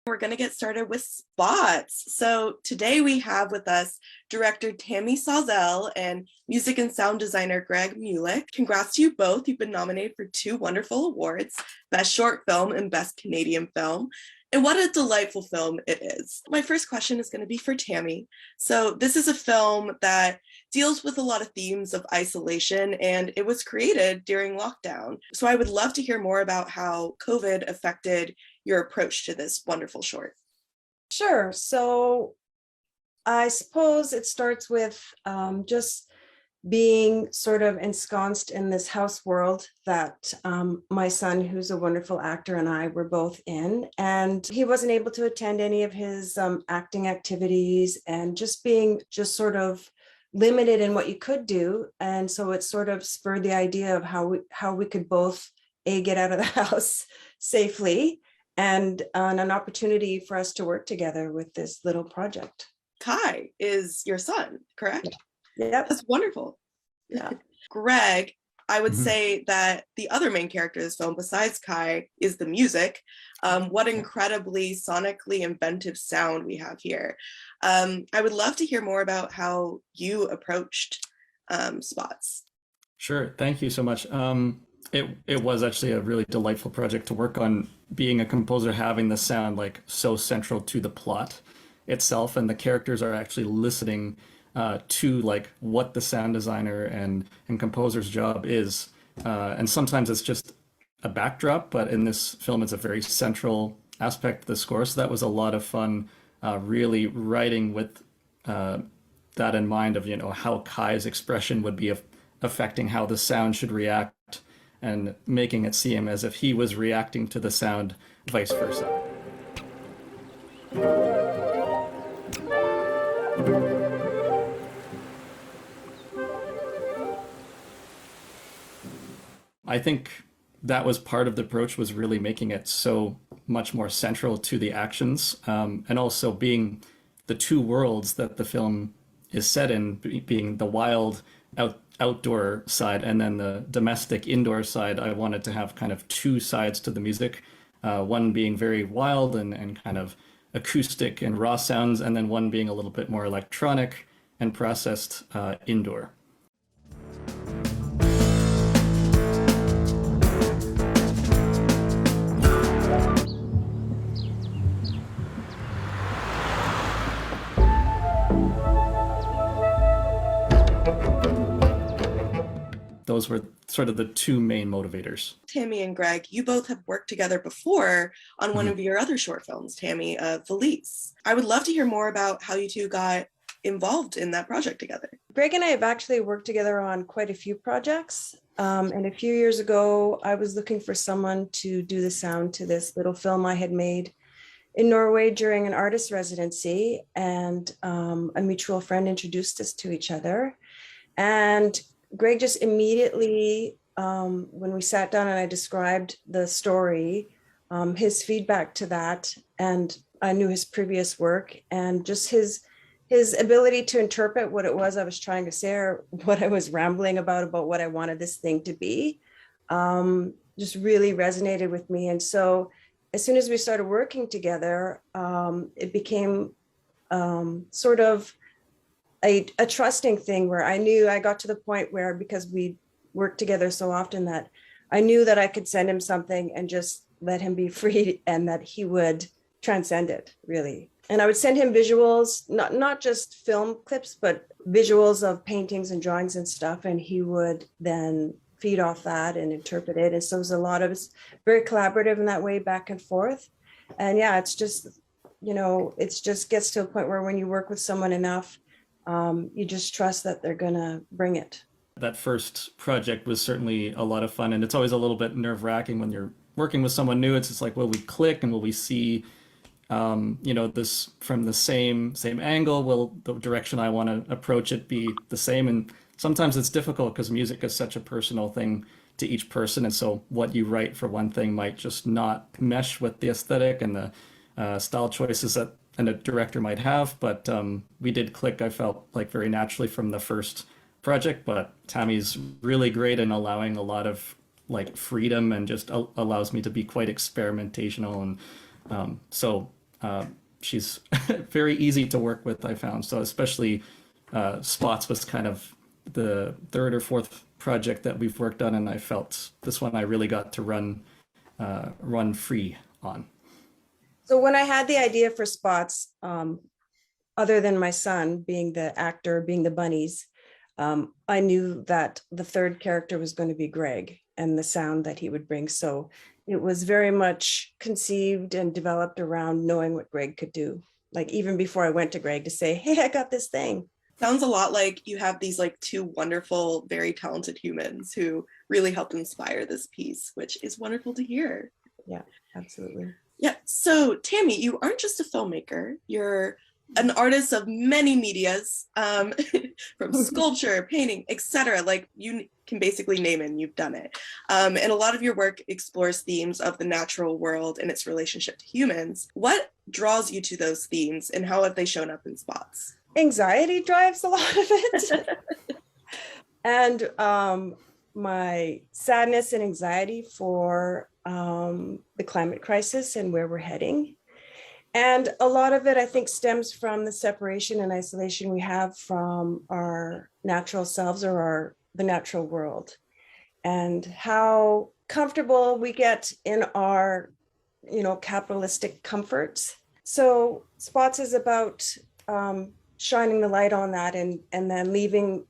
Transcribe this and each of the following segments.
We're going to get started with spots. So today we have with us director Tammy Salzl and music and sound designer Greg Mulyk. Congrats to you both. You've been nominated for 2 wonderful awards, Best Short Film and Best Canadian Film. And what a delightful film it is. My first question is going to be for Tammy. So this is a film that deals with a lot of themes of isolation, and it was created during lockdown. So I would love to hear more about how COVID affected your approach to this wonderful short. Sure. So I suppose it starts with just being sort of ensconced in this house world that my son, who's a wonderful actor, and I were both in, and he wasn't able to attend any of his acting activities, and just being sort of limited in what you could do. And so it sort of spurred the idea of how we could both get out of the house safely, and an opportunity for us to work together with this little project. Kai is your son, correct? Yeah. That's wonderful. Yeah. Greg, I would say that the other main character of this film, besides Kai, is the music. What incredibly sonically inventive sound we have here. I would love to hear more about how you approached spots. Sure. Thank you so much. It was actually a really delightful project to work on, being a composer, having the sound like so central to the plot itself, and the characters are actually listening to like what the sound designer and composer's job is. And sometimes it's just a backdrop, but in this film it's a very central aspect of the score. So that was a lot of fun, really writing with that in mind of, how Kai's expression would be affecting how the sound should react, and making it seem as if he was reacting to the sound, vice versa. I think that was part of the approach, was really making it so much more central to the actions, and also being the two worlds that the film is set in, being the wild outdoor side and then the domestic indoor side. I wanted to have kind of two sides to the music, one being very wild and kind of acoustic and raw sounds, and then one being a little bit more electronic and processed indoor. Those were sort of the two main motivators. Tammy and Greg, you both have worked together before on one of your other short films, Tammy, Valise. I would love to hear more about how you two got involved in that project together. Greg and I have actually worked together on quite a few projects. And a few years ago, I was looking for someone to do the sound to this little film I had made in Norway during an artist residency. And a mutual friend introduced us to each other. And Greg just immediately, when we sat down and I described the story, his feedback to that, and I knew his previous work, and just his ability to interpret what it was I was trying to say, or what I was rambling about what I wanted this thing to be, just really resonated with me. And so as soon as we started working together, it became sort of a trusting thing, where I knew I got to the point where, because we worked together so often, that I knew that I could send him something and just let him be free, and that he would transcend it, really. And I would send him visuals, not just film clips, but visuals of paintings and drawings and stuff. And he would then feed off that and interpret it. And so it was it's very collaborative in that way, back and forth. And yeah, it's just, it's just gets to a point where when you work with someone enough, you just trust that they're gonna bring it. That first project was certainly a lot of fun, and it's always a little bit nerve-wracking when you're working with someone new. It's just like, will we click, and will we see, this from the same angle? Will the direction I want to approach it be the same? And sometimes it's difficult because music is such a personal thing to each person, and so what you write for one thing might just not mesh with the aesthetic and the style choices that a director might have. But we did click, I felt like, very naturally from the first project. But Tammy's really great in allowing a lot of like freedom, and just allows me to be quite experimentational, and so she's very easy to work with, I found. So especially Spots was kind of the third or fourth project that we've worked on, and I felt this one I really got to run free on. So when I had the idea for Spots, other than my son being the actor, being the bunnies, I knew that the third character was going to be Greg and the sound that he would bring. So it was very much conceived and developed around knowing what Greg could do. Like even before I went to Greg to say, hey, I got this thing. Sounds a lot like you have these like two wonderful, very talented humans who really helped inspire this piece, which is wonderful to hear. Yeah, absolutely. Yeah. So Tammy, you aren't just a filmmaker, you're an artist of many medias, from sculpture, painting, etc. Like you can basically name it and you've done it. And a lot of your work explores themes of the natural world and its relationship to humans. What draws you to those themes and how have they shown up in Spots? Anxiety drives a lot of it. And my sadness and anxiety for the climate crisis and where we're heading. And a lot of it, I think, stems from the separation and isolation we have from our natural selves or the natural world, and how comfortable we get in our, capitalistic comforts. So Spots is about shining the light on that and then leaving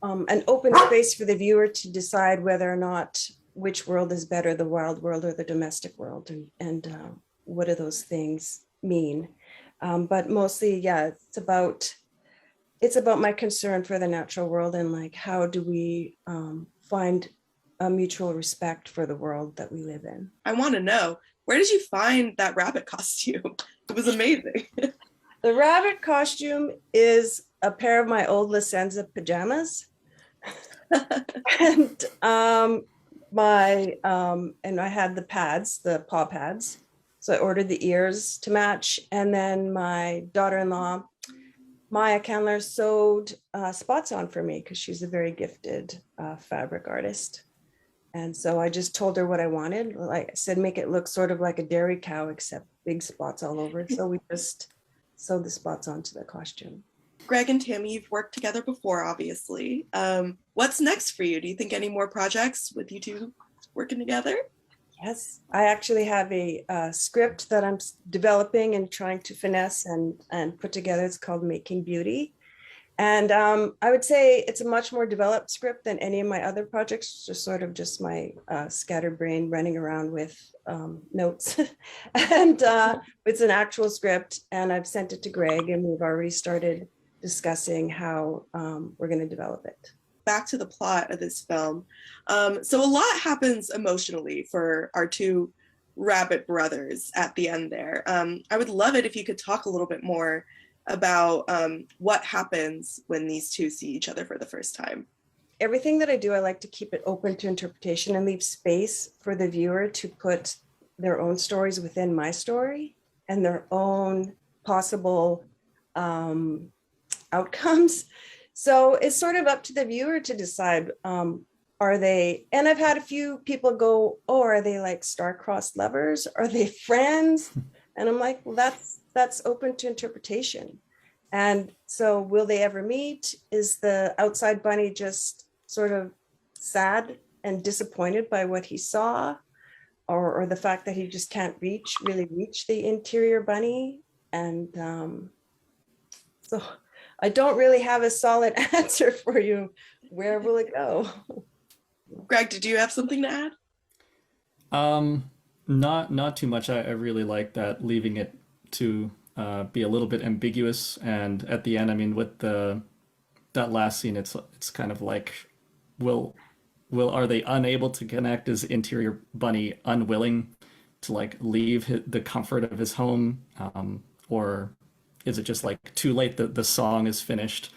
an open space for the viewer to decide whether or not which world is better, the wild world or the domestic world, and what do those things mean. But mostly, yeah, it's about my concern for the natural world and like how do we find a mutual respect for the world that we live in. I want to know, where did you find that rabbit costume? It was amazing. The rabbit costume is a pair of my old Licenza pajamas. And and I had the pads, the paw pads. So I ordered the ears to match. And then my daughter-in-law, Maya Candler, sewed Spots on for me because she's a very gifted fabric artist. And so I just told her what I wanted. Like I said, make it look sort of like a dairy cow, except big spots all over it. So we just sewed the spots onto the costume. Greg and Tammy, you've worked together before, obviously. What's next for you? Do you think any more projects with you two working together? Yes, I actually have a script that I'm developing and trying to finesse and put together. It's called Making Beauty. And I would say it's a much more developed script than any of my other projects, just my scattered brain running around with notes. And it's an actual script, and I've sent it to Greg, and we've already started discussing how we're going to develop it. Back to the plot of this film. So a lot happens emotionally for our two rabbit brothers at the end there. I would love it if you could talk a little bit more about what happens when these two see each other for the first time. Everything that I do, I like to keep it open to interpretation and leave space for the viewer to put their own stories within my story and their own possible outcomes. So it's sort of up to the viewer to decide, are they, and I've had a few people go, oh, are they like star-crossed lovers? Are they friends? And I'm like, well, that's open to interpretation. And so will they ever meet? Is the outside bunny just sort of sad and disappointed by what he saw? Or the fact that he just can't really reach the interior bunny? And so I don't really have a solid answer for you. Where will it go? Greg, did you have something to add? Not too much. I really like that, leaving it to be a little bit ambiguous. And at the end, I mean, with that last scene, it's kind of like, are they unable to connect? Is interior bunny unwilling to like leave the comfort of his home, or is it just like too late? The song is finished,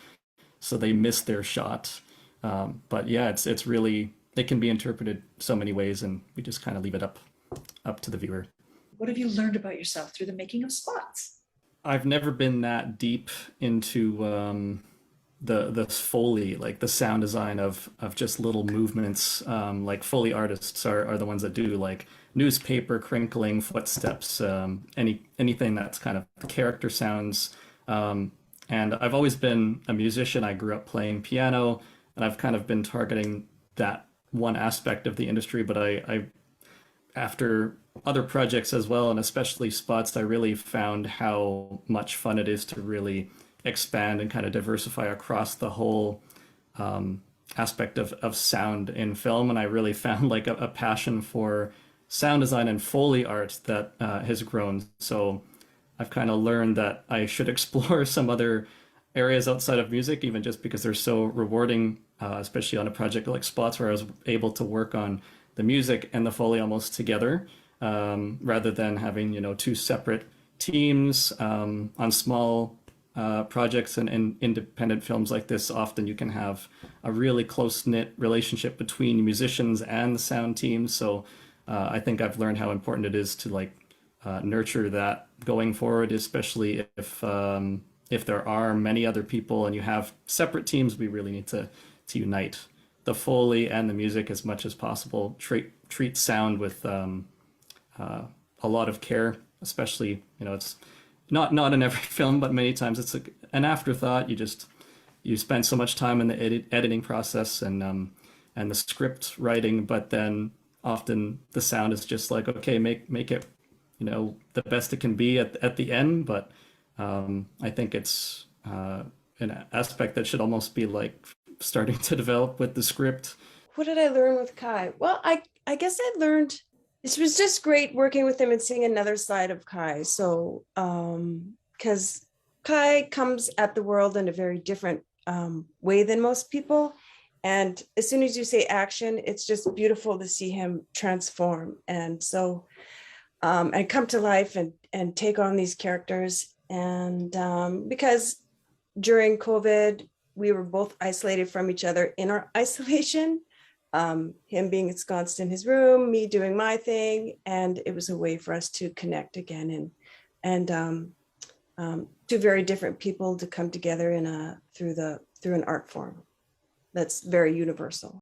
so they missed their shot. But yeah, it's really, it can be interpreted so many ways, and we just kind of leave it up to the viewer. What have you learned about yourself through the making of Spots? I've never been that deep into the Foley, like the sound design of just little movements. Like Foley artists are the ones that do like newspaper crinkling, footsteps, anything that's kind of character sounds. And I've always been a musician. I grew up playing piano, and I've kind of been targeting that one aspect of the industry. But I after other projects as well, and especially spots, I really found how much fun it is to really expand and kind of diversify across the whole aspect of sound in film. And I really found like a passion for sound design and Foley art that has grown. So I've kind of learned that I should explore some other areas outside of music, even just because they're so rewarding, especially on a project like Spots, where I was able to work on the music and the Foley almost together, rather than having, two separate teams on small projects and independent films like this. Often you can have a really close-knit relationship between musicians and the sound team. So I think I've learned how important it is to nurture that going forward, especially if there are many other people and you have separate teams. We really need to unite the Foley and the music as much as possible. Treat sound with a lot of care, especially, it's not in every film, but many times it's an afterthought. You spend so much time in the editing process and the script writing, but then often the sound is just like, okay, make it, the best it can be at the end. But I think it's an aspect that should almost be like starting to develop with the script. What did I learn with Kai? Well, I guess I learned, it was just great working with him and seeing another side of Kai. So, because Kai comes at the world in a very different way than most people. And as soon as you say action, it's just beautiful to see him transform. And so, and come to life and take on these characters. And because during COVID, we were both isolated from each other in our isolation, him being ensconced in his room, me doing my thing. And it was a way for us to connect again and two very different people to come together through an art form that's very universal.